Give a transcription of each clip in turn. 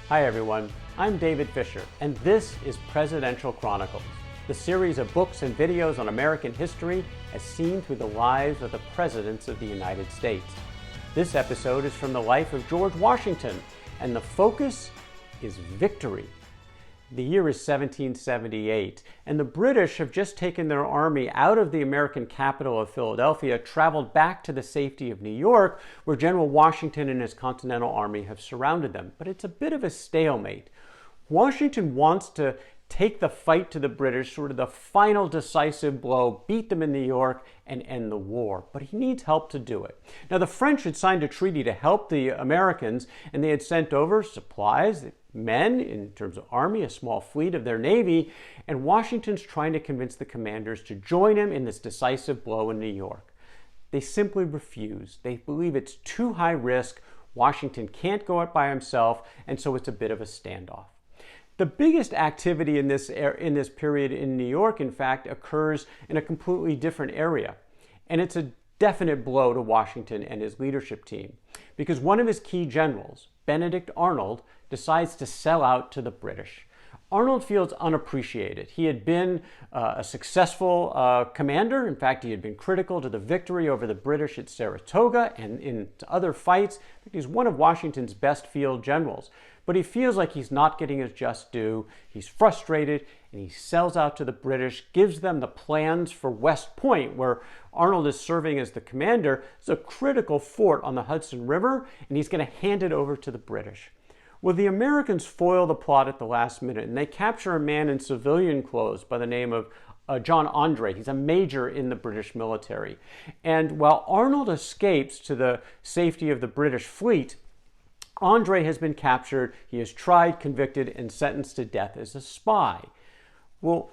Hi everyone, I'm David Fisher, and this is Presidential Chronicles, the series of books and videos on American history as seen through the lives of the presidents of the United States. This episode is from the life of George Washington, and the focus is victory. The year is 1778, and the British have just taken their army out of the American capital of Philadelphia, traveled back to the safety of New York, where General Washington and his Continental Army have surrounded them. But it's a bit of a stalemate. Washington wants to take the fight to the British, sort of the final decisive blow, beat them in New York, and end the war. But he needs help to do it. Now, the French had signed a treaty to help the Americans, and they had sent over supplies, men in terms of army, a small fleet of their navy, and Washington's trying to convince the commanders to join him in this decisive blow in New York. They simply refuse. They believe it's too high risk. Washington can't go it by himself, and so it's a bit of a standoff. The biggest activity in this period in New York, in fact, occurs in a completely different area. And it's a definite blow to Washington and his leadership team, because one of his key generals, Benedict Arnold, decides to sell out to the British. Arnold feels unappreciated. He had been a successful commander. In fact, he had been critical to the victory over the British at Saratoga and in other fights. He's one of Washington's best field generals. But he feels like he's not getting his just due. He's frustrated, and he sells out to the British, gives them the plans for West Point, where Arnold is serving as the commander. It's a critical fort on the Hudson River, and he's going to hand it over to the British. Well, the Americans foil the plot at the last minute, and they capture a man in civilian clothes by the name of John Andre. He's a major in the British military. And while Arnold escapes to the safety of the British fleet, Andre has been captured. He is tried, convicted, and sentenced to death as a spy. Well,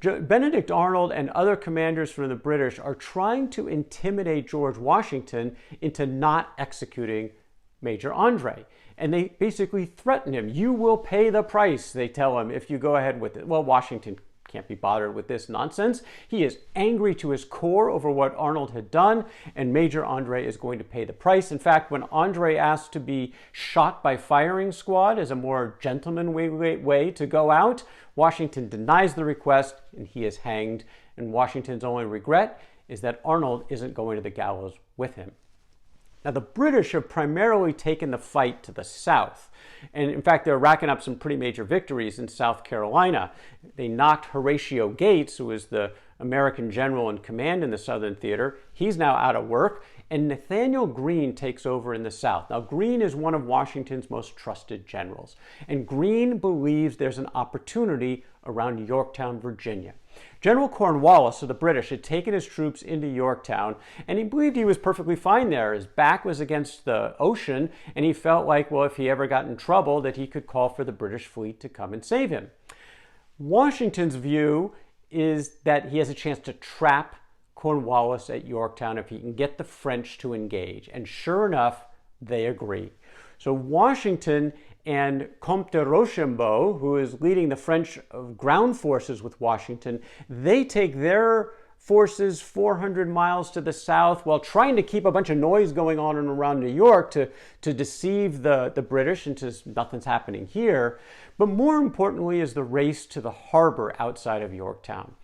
Benedict Arnold and other commanders from the British are trying to intimidate George Washington into not executing Major Andre. And they basically threaten him. You will pay the price, they tell him, if you go ahead with it. Well, Washington can't be bothered with this nonsense. He is angry to his core over what Arnold had done, and Major Andre is going to pay the price. In fact, when Andre asked to be shot by firing squad as a more gentlemanly way to go out, Washington denies the request, and he is hanged. And Washington's only regret is that Arnold isn't going to the gallows with him. Now, the British have primarily taken the fight to the south. And in fact, they're racking up some pretty major victories in South Carolina. They knocked Horatio Gates, who was the American general in command in the Southern Theater. He's now out of work. And Nathaniel Greene takes over in the South. Now, Greene is one of Washington's most trusted generals. And Greene believes there's an opportunity around Yorktown, Virginia. General Cornwallis of the British had taken his troops into Yorktown, and he believed he was perfectly fine there. His back was against the ocean, and he felt like, well, if he ever got in trouble, that he could call for the British fleet to come and save him. Washington's view is that he has a chance to trap Cornwallis at Yorktown if he can get the French to engage. And sure enough, they agree. So Washington and Comte de Rochambeau, who is leading the French ground forces with Washington, they take their forces 400 miles to the south while trying to keep a bunch of noise going on and around New York to deceive the British into nothing's happening here. But more importantly is the race to the harbor outside of Yorktown.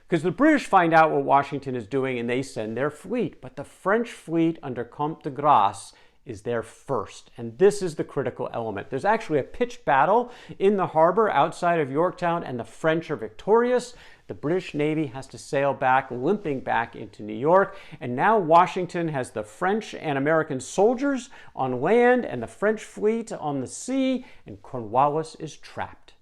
Because the British find out what Washington is doing and they send their fleet. But the French fleet under Comte de Grasse is there first. And this is the critical element. There's actually a pitched battle in the harbor outside of Yorktown, and the French are victorious. The British Navy has to sail back, limping back into New York. And now Washington has the French and American soldiers on land and the French fleet on the sea, and Cornwallis is trapped.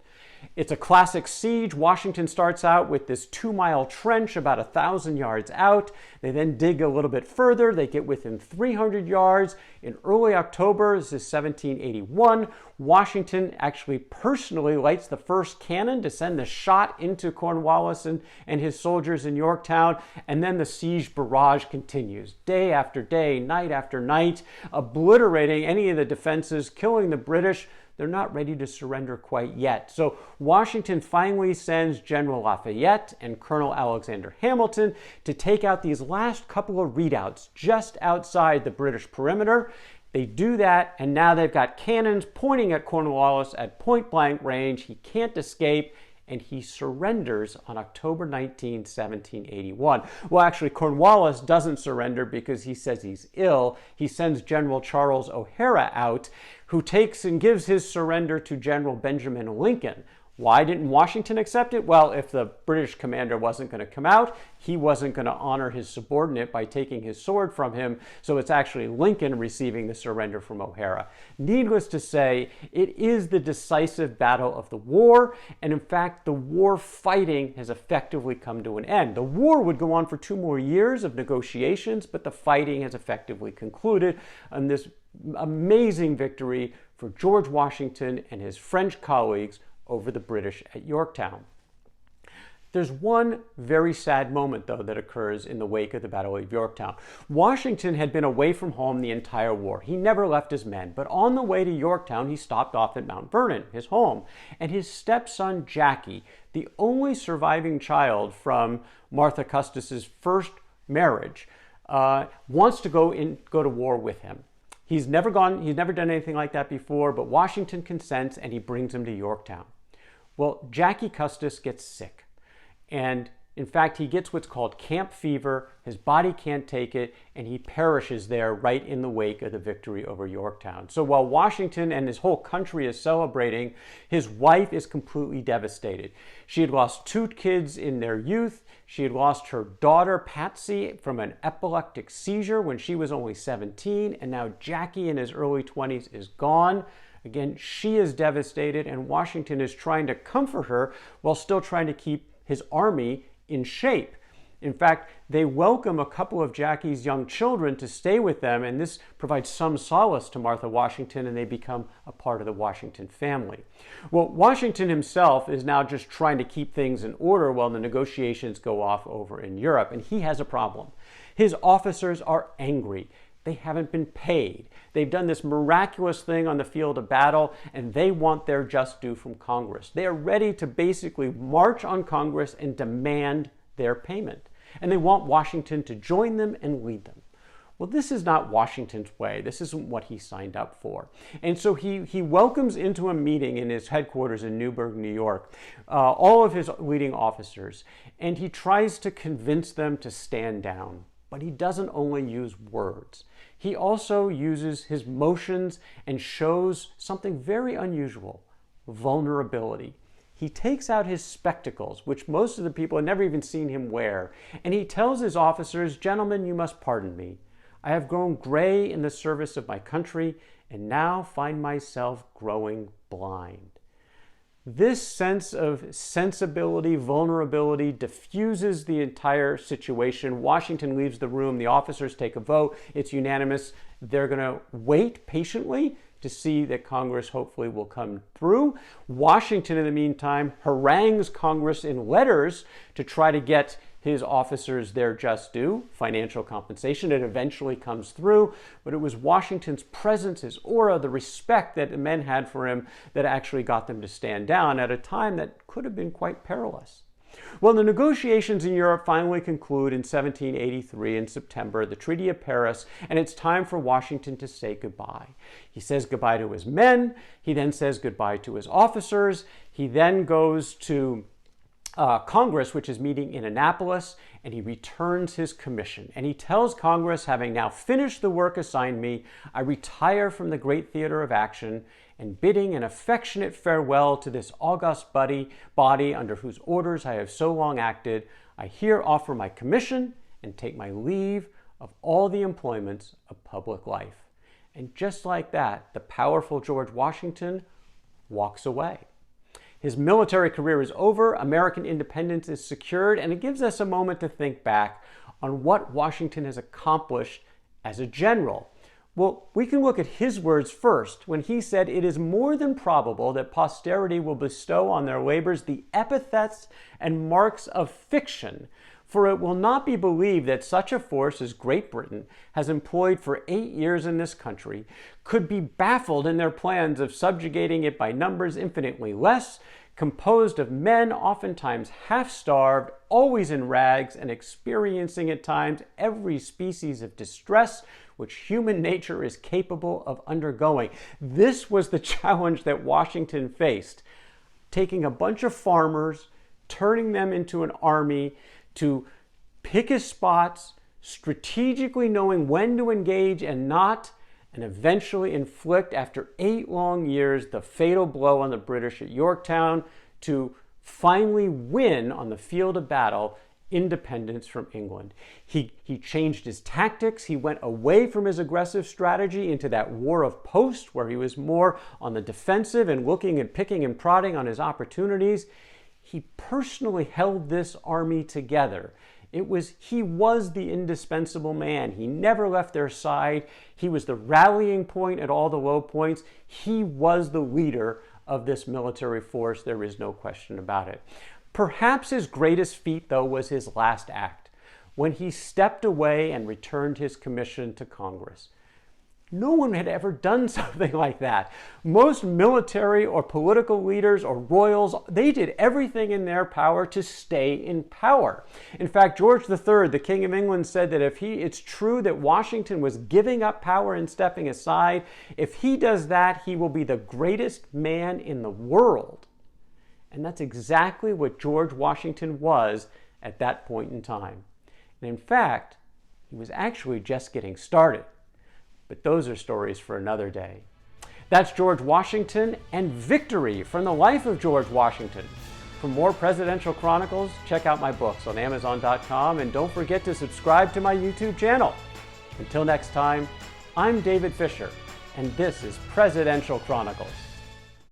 It's a classic siege. Washington starts out with this 2-mile trench about 1,000 yards out. They then dig a little bit further. They get within 300 yards. In early October, this is 1781, Washington actually personally lights the first cannon to send the shot into Cornwallis and his soldiers in Yorktown. And then the siege barrage continues day after day, night after night, obliterating any of the defenses, killing the British. They're not ready to surrender quite yet. So Washington finally sends General Lafayette and Colonel Alexander Hamilton to take out these last couple of redoubts just outside the British perimeter. They do that, and now they've got cannons pointing at Cornwallis at point-blank range. He can't escape, and he surrenders on October 19, 1781. Well, actually, Cornwallis doesn't surrender because he says he's ill. He sends General Charles O'Hara out, who takes and gives his surrender to General Benjamin Lincoln. Why didn't Washington accept it? Well, if the British commander wasn't going to come out, he wasn't going to honor his subordinate by taking his sword from him. So it's actually Lincoln receiving the surrender from O'Hara. Needless to say, it is the decisive battle of the war. And in fact, the war fighting has effectively come to an end. The war would go on for 2 more years of negotiations, but the fighting has effectively concluded on this amazing victory for George Washington and his French colleagues over the British at Yorktown. There's one very sad moment, though, that occurs in the wake of the Battle of Yorktown. Washington had been away from home the entire war. He never left his men, but on the way to Yorktown, he stopped off at Mount Vernon, his home, and his stepson, Jackie, the only surviving child from Martha Custis's first marriage, wants to go to war with him. He's never done anything like that before, but Washington consents and he brings him to Yorktown. Well, Jackie Custis gets sick. And in fact, he gets what's called camp fever. His body can't take it, and he perishes there right in the wake of the victory over Yorktown. So while Washington and his whole country is celebrating, his wife is completely devastated. She had lost 2 kids in their youth. She had lost her daughter, Patsy, from an epileptic seizure when she was only 17, and now Jackie in his early 20s is gone. Again, she is devastated, and Washington is trying to comfort her while still trying to keep his army in shape. In fact, they welcome a couple of Jackie's young children to stay with them, and this provides some solace to Martha Washington, and they become a part of the Washington family. Well, Washington himself is now just trying to keep things in order while the negotiations go off over in Europe, and he has a problem. His officers are angry. They haven't been paid. They've done this miraculous thing on the field of battle, and they want their just due from Congress. They are ready to basically march on Congress and demand their payment. And they want Washington to join them and lead them. Well, this is not Washington's way. This isn't what he signed up for. And so he welcomes into a meeting in his headquarters in Newburgh, New York, all of his leading officers, and he tries to convince them to stand down. But he doesn't only use words. He also uses his motions and shows something very unusual: vulnerability. He takes out his spectacles, which most of the people had never even seen him wear, and he tells his officers, "Gentlemen, you must pardon me. I have grown gray in the service of my country, and now find myself growing blind." This sense of sensibility, vulnerability diffuses the entire situation. Washington leaves the room. The officers take a vote. It's unanimous. They're going to wait patiently to see that Congress hopefully will come through. Washington, in the meantime, harangues Congress in letters to try to get his officers their just due, financial compensation. It eventually comes through, but it was Washington's presence, his aura, the respect that the men had for him that actually got them to stand down at a time that could have been quite perilous. Well, the negotiations in Europe finally conclude in 1783 in September, the Treaty of Paris, and it's time for Washington to say goodbye. He says goodbye to his men. He then says goodbye to his officers. He then goes to Congress, which is meeting in Annapolis, and he returns his commission. And he tells Congress, having now finished the work assigned me, I retire from the great theater of action, and bidding an affectionate farewell to this august body under whose orders I have so long acted, I here offer my commission and take my leave of all the employments of public life. And just like that, the powerful George Washington walks away. His military career is over, American independence is secured, and it gives us a moment to think back on what Washington has accomplished as a general. Well, we can look at his words first when he said, "It is more than probable that posterity will bestow on their labors the epithets and marks of fiction, for it will not be believed that such a force as Great Britain has employed for 8 years in this country could be baffled in their plans of subjugating it by numbers infinitely less, composed of men oftentimes half-starved, always in rags, and experiencing at times every species of distress which human nature is capable of undergoing. This was the challenge that Washington faced, taking a bunch of farmers, turning them into an army to pick his spots, strategically knowing when to engage and not, and eventually inflict, after 8 long years, the fatal blow on the British at Yorktown to finally win on the field of battle independence from England. He changed his tactics. He went away from his aggressive strategy into that war of post, where he was more on the defensive and looking and picking and prodding on his opportunities. He personally held this army together. He was the indispensable man. He never left their side. He was the rallying point at all the low points. He was the leader of this military force. There is no question about it. Perhaps his greatest feat, though, was his last act, when he stepped away and returned his commission to Congress. No one had ever done something like that. Most military or political leaders or royals, they did everything in their power to stay in power. In fact, George III, the King of England, said that it's true that Washington was giving up power and stepping aside, if he does that, he will be the greatest man in the world. And that's exactly what George Washington was at that point in time. And in fact, he was actually just getting started. But those are stories for another day. That's George Washington and victory from the life of George Washington. For more Presidential Chronicles, check out my books on Amazon.com, and don't forget to subscribe to my YouTube channel. Until next time, I'm David Fisher, and this is Presidential Chronicles.